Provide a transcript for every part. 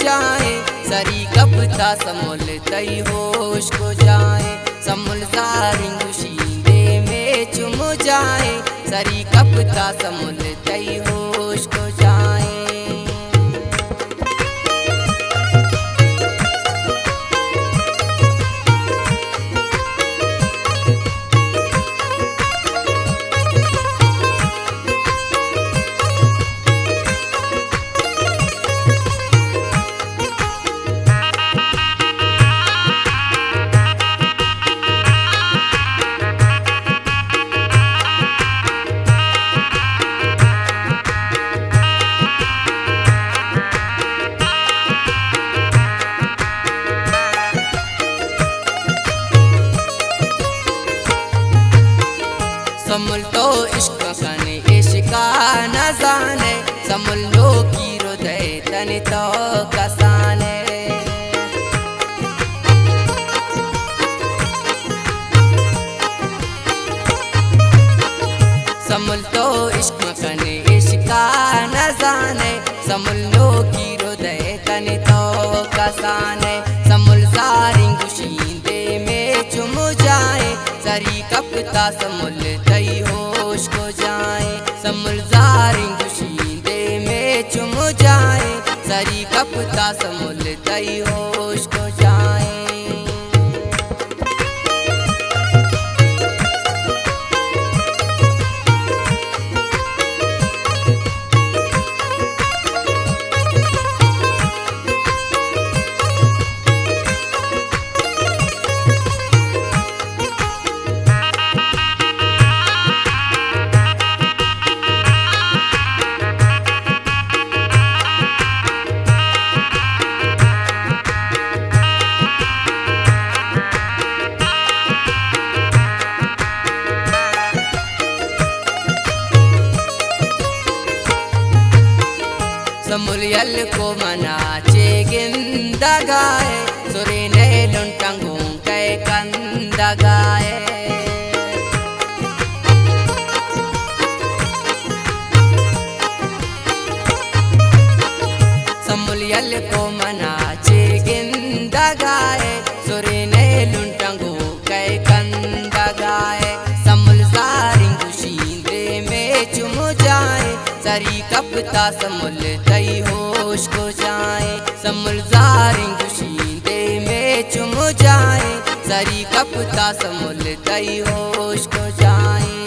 जाए, सरी कपता समोल तई होश को जाए, समुल सारी गुशींदे में चुम जाए, सरी कपता समोल तई होश को जाए। समुल तो इश्क कने इश्का न जाने, समुल लो की हृदय तनि तो कसाने। समुल तो इश्क कने इश्का न जाने, समुल लो की हृदय तनि तो कसाने, समुल सारी गुशींदे में चुम जाए, सरी कपता समुल तई होश को जाए, समुल सारी गुशींदे में चुम जाए, सरी कपता समुल तई होश को जाए। समुल यल को मनाचे गिंदा गाए, सुरे ने लुंटंगू कै कंदा गाए। समुल यल को मनाचे गिंदा गाए, सुरे ने लुंटंगू कै कंदा गाए, समुल सारी गुशींदे में चुम जाए, सरी कपता समुल तई होश को जाए, समुल सारी गुशींदे में चुम जाए, सरी कपता समुल तई होश को जाए।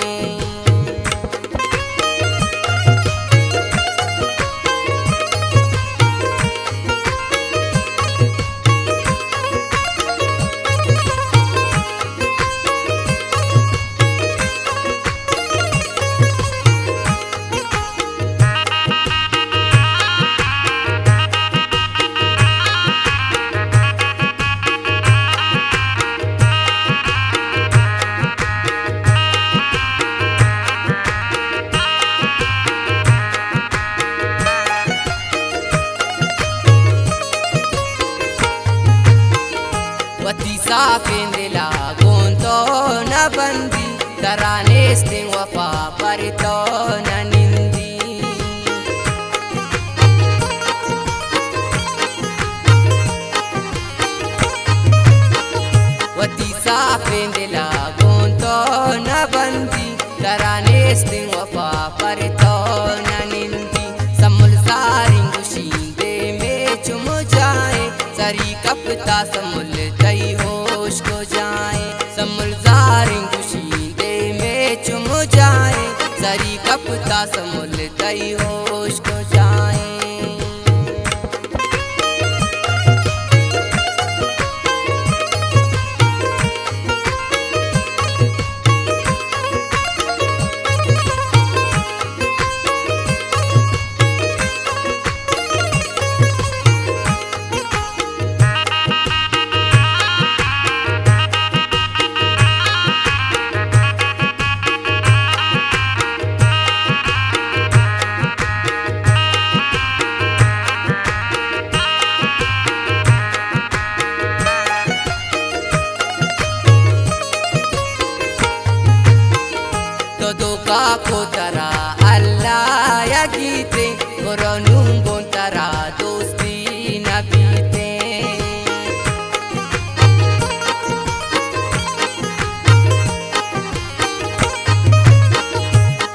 वती साफिंदिला गोंतो न बंदी, तराने स्टिंग वफा पर तो न निंदी। वती साफिंदिला गोंतो न बंदी, तराने स्टिंग वफा पर तो न निंदी, समुल सारी गुशींदे में चुम जाए, सरी कपता समुल तई होश को जाए, समुल सारी गुशींदे में चुम जाए, सरी कपता समुल तई होश को जाए। न बीते।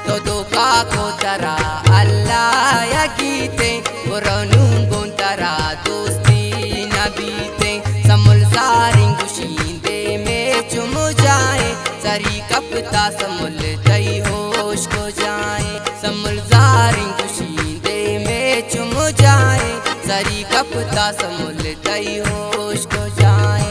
तो दोका को तरा अल्लाह या गीते पुरानू गुन तरा दोस्ती न बीते। समुल सारी गुशींदे में चुम जाए सरी कपता समुल तई होश को जाए। समुल सारी गुशींदे में चुम जाए सरी कपता समुल तई होश को जाए।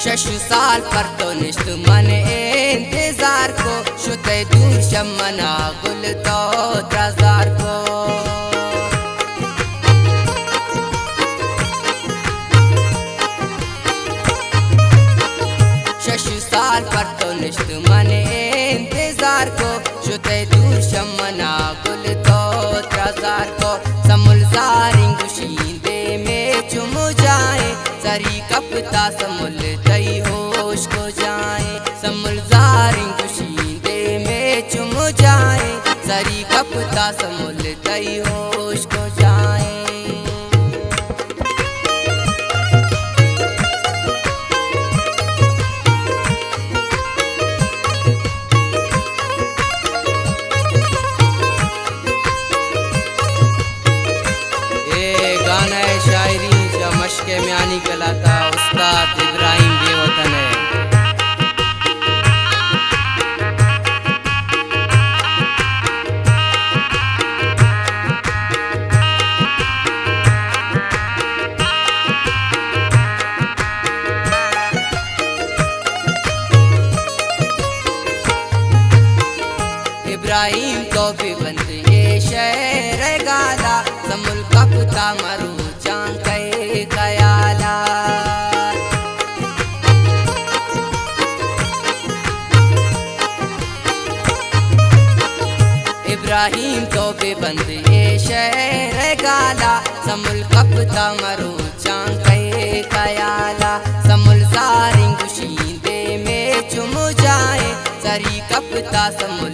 शशु साल पर तो निश्त मन इंतजार को शुते दूर शमना गुल तो त्रजार को। शशु साल पर तो निश्त मन इंतजार को शुते दूर शमना गुल तो त्रजार को। समुल सारी गुशींदे में चुम जाए सरी कपता समुल तई होश को जाए। समुल सारी गुशींदे में चुम जाए सरी कपता समुल तई होश को जाए। गाना शायरी जो मश्क म्यानी कहलाता उस्ताद इब्राहिम बेवतन है। इब्राहिम तो भी बंद ये शहर गाला समुल कपता मरू चांके कयाला। इब्राहिम तो भी बंद ये शहर गाला समुल कपता मरू चांके कयाला। समुल सारी गुशींदे में चुम जाए सरी कपता समुल